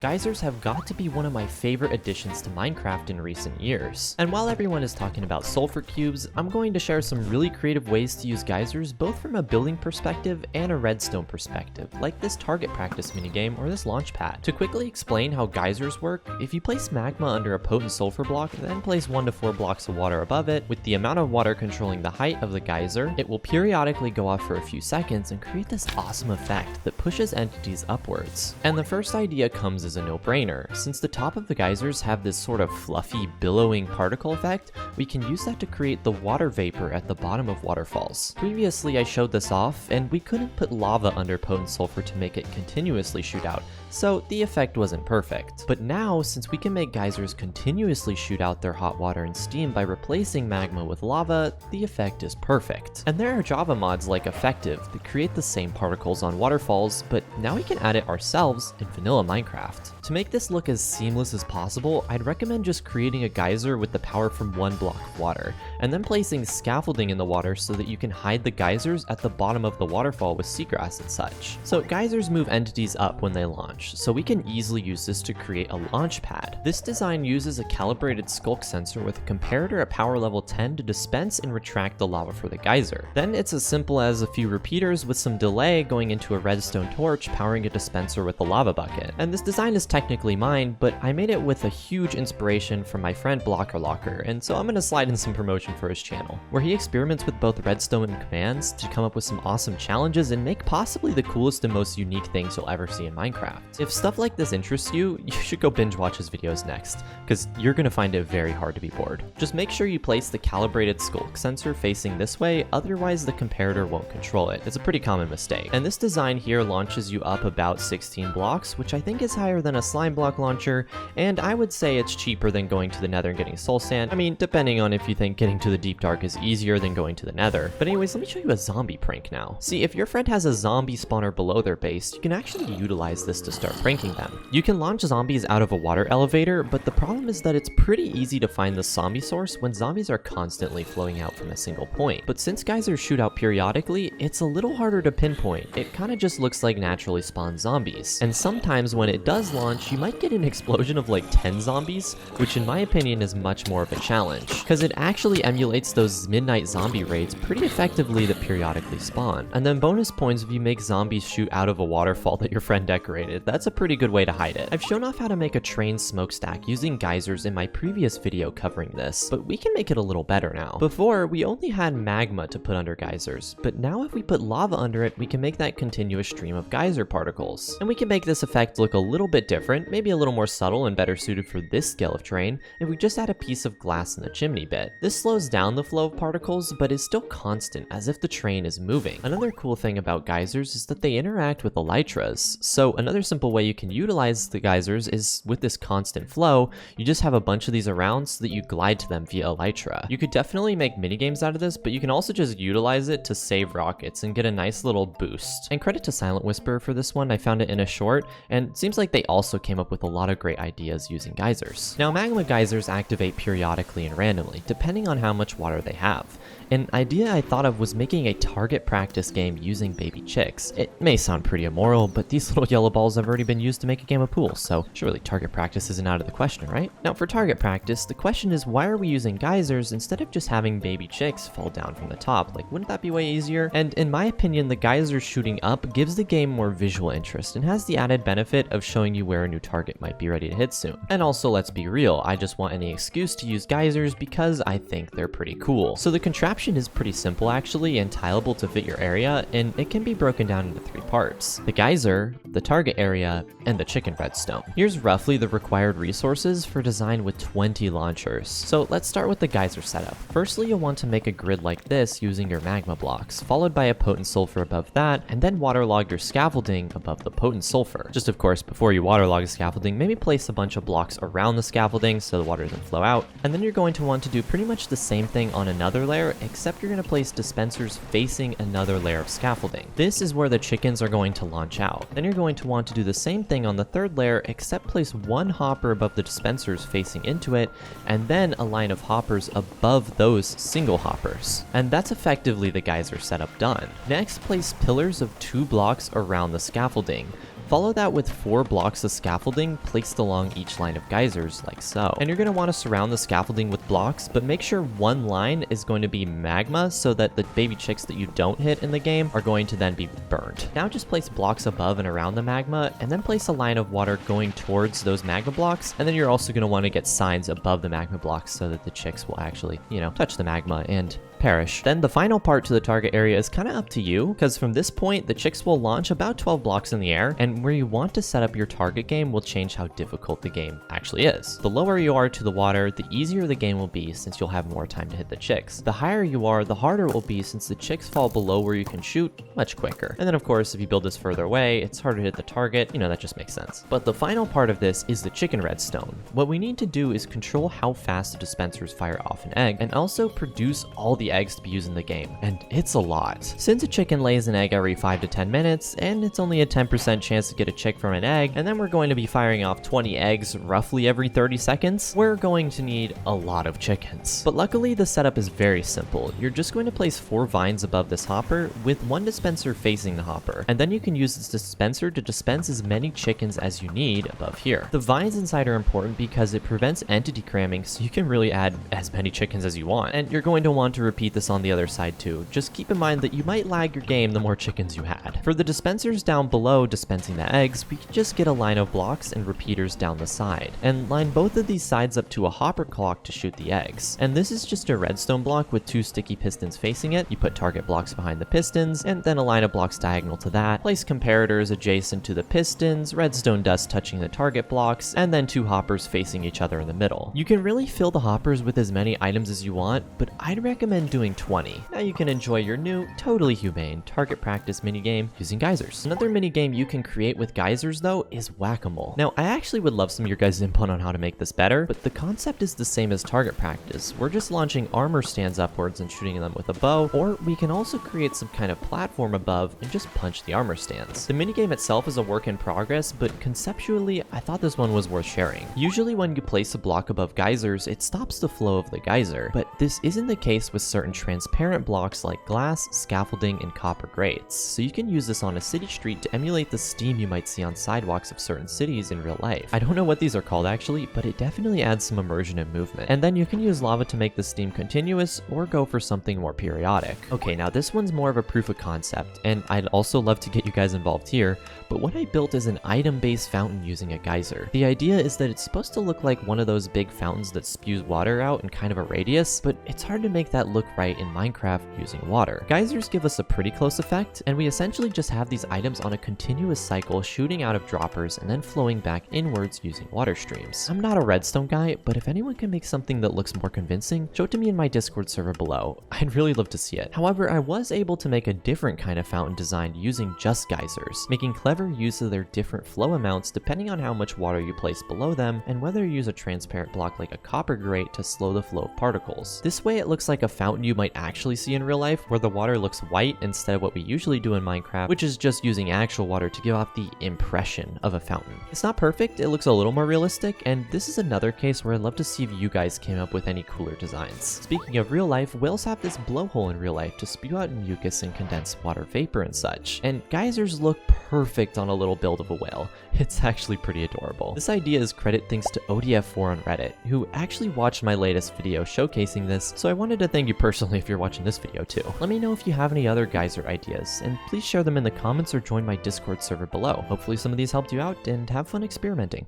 Geysers have got to be one of my favorite additions to Minecraft in recent years. And while everyone is talking about sulfur cubes, I'm going to share some really creative ways to use geysers both from a building perspective and a redstone perspective, like this target practice minigame or this Launchpad. To quickly explain how geysers work, if you place magma under a potent sulfur block, then place 1 to 4 blocks of water above it, with the amount of water controlling the height of the geyser, it will periodically go off for a few seconds and create this awesome effect that pushes entities upwards. And the first idea comes as a no-brainer. Since the top of the geysers have this sort of fluffy, billowing particle effect, we can use that to create the water vapor at the bottom of waterfalls. Previously I showed this off, and we couldn't put lava under potent sulfur to make it continuously shoot out, so the effect wasn't perfect. But now, since we can make geysers continuously shoot out their hot water and steam by replacing magma with lava, the effect is perfect. And there are Java mods like Effective that create the same particles on waterfalls, but now we can add it ourselves in vanilla Minecraft. To make this look as seamless as possible, I'd recommend just creating a geyser with the power from 1 block of water, and then placing scaffolding in the water so that you can hide the geysers at the bottom of the waterfall with seagrass and such. So geysers move entities up when they launch, so we can easily use this to create a launch pad. This design uses a calibrated skulk sensor with a comparator at power level 10 to dispense and retract the lava for the geyser. Then it's as simple as a few repeaters with some delay going into a redstone torch powering a dispenser with a lava bucket. And this design is technically mine, but I made it with a huge inspiration from my friend Blockerlocker, and so I'm gonna slide in some promotion for his channel, where he experiments with both redstone and commands to come up with some awesome challenges and make possibly the coolest and most unique things you'll ever see in Minecraft. If stuff like this interests you, you should go binge watch his videos next, because you're gonna find it very hard to be bored. Just make sure you place the calibrated skulk sensor facing this way, otherwise the comparator won't control it. It's a pretty common mistake. And this design here launches you up about 16 blocks, which I think is higher than a slime block launcher, and I would say it's cheaper than going to the nether and getting soul sand. I mean, depending on if you think getting to the deep dark is easier than going to the nether. But anyways, let me show you a zombie prank now. See, if your friend has a zombie spawner below their base, you can actually utilize this to start pranking them. You can launch zombies out of a water elevator, but the problem is that it's pretty easy to find the zombie source when zombies are constantly flowing out from a single point. But since geysers shoot out periodically, it's a little harder to pinpoint. It kind of just looks like naturally spawned zombies. And sometimes when it does launch, you might get an explosion of like 10 zombies, which in my opinion is much more of a challenge, because it actually emulates those midnight zombie raids pretty effectively that periodically spawn. And then bonus points if you make zombies shoot out of a waterfall that your friend decorated. That's a pretty good way to hide it. I've shown off how to make a train smokestack using geysers in my previous video covering this, but we can make it a little better now. Before, we only had magma to put under geysers, but now if we put lava under it, we can make that continuous stream of geyser particles. And we can make this effect look a little bit different, maybe a little more subtle and better suited for this scale of terrain, if we just add a piece of glass in the chimney bit. This slows down the flow of particles, but is still constant, as if the train is moving. Another cool thing about geysers is that they interact with elytras, so another simple way you can utilize the geysers is with this constant flow. You just have a bunch of these around so that you glide to them via elytra. You could definitely make minigames out of this, but you can also just utilize it to save rockets and get a nice little boost. And credit to silentwisperer for this one. I found it in a short, and it seems like they also came up with a lot of great ideas using geysers. Now, magma geysers activate periodically and randomly, depending on how much water they have. An idea I thought of was making a target practice game using baby chicks. It may sound pretty immoral, but these little yellow balls have already been used to make a game of pool, so surely target practice isn't out of the question, right? Now, for target practice, the question is, why are we using geysers instead of just having baby chicks fall down from the top? Like, wouldn't that be way easier? And in my opinion, the geysers shooting up gives the game more visual interest and has the added benefit of showing you where a new target might be ready to hit soon. And also, let's be real, I just want any excuse to use geysers because I think they're pretty cool. So the contraption is pretty simple actually, and tileable to fit your area, and it can be broken down into 3 parts: the geyser, the target area, and the chicken redstone. Here's roughly the required resources for design with 20 launchers. So let's start with the geyser setup. Firstly, you'll want to make a grid like this using your magma blocks, followed by a potent sulfur above that, and then waterlog your scaffolding above the potent sulfur. Just of course, before you waterlog the scaffolding, maybe place a bunch of blocks around the scaffolding so the water doesn't flow out. And then you're going to want to do pretty much the same thing on another layer, except you're going to place dispensers facing another layer of scaffolding. This is where the chickens are going to launch out. Then you're going to want to do the same thing on the third layer, except place 1 hopper above the dispensers facing into it, and then a line of hoppers above those single hoppers. And that's effectively the geyser setup done. Next, place pillars of 2 blocks around the scaffolding. Follow that with 4 blocks of scaffolding placed along each line of geysers, like so. And you're going to want to surround the scaffolding with blocks, but make sure one line is going to be magma so that the baby chicks that you don't hit in the game are going to then be burned. Now just place blocks above and around the magma, and then place a line of water going towards those magma blocks, and then you're also going to want to get signs above the magma blocks so that the chicks will actually, touch the magma and perish. Then the final part to the target area is kind of up to you, because from this point the chicks will launch about 12 blocks in the air, and where you want to set up your target game will change how difficult the game actually is. The lower you are to the water, the easier the game will be since you'll have more time to hit the chicks. The higher you are, the harder it will be since the chicks fall below where you can shoot much quicker. And then of course if you build this further away, it's harder to hit the target, that just makes sense. But the final part of this is the chicken redstone. What we need to do is control how fast the dispensers fire off an egg, and also produce all the eggs to be used in the game, and it's a lot. Since a chicken lays an egg every 5 to 10 minutes, and it's only a 10% chance to get a chick from an egg, and then we're going to be firing off 20 eggs roughly every 30 seconds, we're going to need a lot of chickens. But luckily the setup is very simple. You're just going to place 4 vines above this hopper with 1 dispenser facing the hopper, and then you can use this dispenser to dispense as many chickens as you need above here. The vines inside are important because it prevents entity cramming, so you can really add as many chickens as you want, and you're going to want to repeat this on the other side too. Just keep in mind that you might lag your game the more chickens you had. For the dispensers down below dispensing the eggs, we can just get a line of blocks and repeaters down the side, and line both of these sides up to a hopper clock to shoot the eggs. And this is just a redstone block with 2 sticky pistons facing it. You put target blocks behind the pistons, and then a line of blocks diagonal to that. Place comparators adjacent to the pistons, redstone dust touching the target blocks, and then 2 hoppers facing each other in the middle. You can really fill the hoppers with as many items as you want, but I'd recommend doing 20. Now you can enjoy your new, totally humane target practice minigame using geysers. Another minigame you can create with geysers though is whack-a-mole. Now I actually would love some of your guys' input on how to make this better, but the concept is the same as target practice. We're just launching armor stands upwards and shooting them with a bow, or we can also create some kind of platform above and just punch the armor stands. The minigame itself is a work in progress, but conceptually I thought this one was worth sharing. Usually when you place a block above geysers, it stops the flow of the geyser, but this isn't the case with certain transparent blocks like glass, scaffolding, and copper grates. So you can use this on a city street to emulate the steam you might see on sidewalks of certain cities in real life. I don't know what these are called actually, but it definitely adds some immersion and movement. And then you can use lava to make the steam continuous or go for something more periodic. Okay, now this one's more of a proof of concept, and I'd also love to get you guys involved here, but what I built is an item-based fountain using a geyser. The idea is that it's supposed to look like one of those big fountains that spews water out in kind of a radius, but it's hard to make that look right in Minecraft using water. Geysers give us a pretty close effect, and we essentially just have these items on a continuous cycle shooting out of droppers and then flowing back inwards using water streams. I'm not a redstone guy, but if anyone can make something that looks more convincing, show it to me in my Discord server below. I'd really love to see it. However, I was able to make a different kind of fountain designed using just geysers, making clever use of their different flow amounts depending on how much water you place below them and whether you use a transparent block like a copper grate to slow the flow of particles. This way it looks like a fountain you might actually see in real life, where the water looks white instead of what we usually do in Minecraft, which is just using actual water to give off the impression of a fountain. It's not perfect, it looks a little more realistic, and this is another case where I'd love to see if you guys came up with any cooler designs. Speaking of real life, whales have this blowhole in real life to spew out mucus and condense water vapor and such, and geysers look perfect on a little build of a whale. It's actually pretty adorable. This idea is credit thanks to ODF4 on Reddit, who actually watched my latest video showcasing this, so I wanted to thank you personally if you're watching this video too. Let me know if you have any other geyser ideas, and please share them in the comments or join my Discord server below. Hopefully some of these helped you out, and have fun experimenting.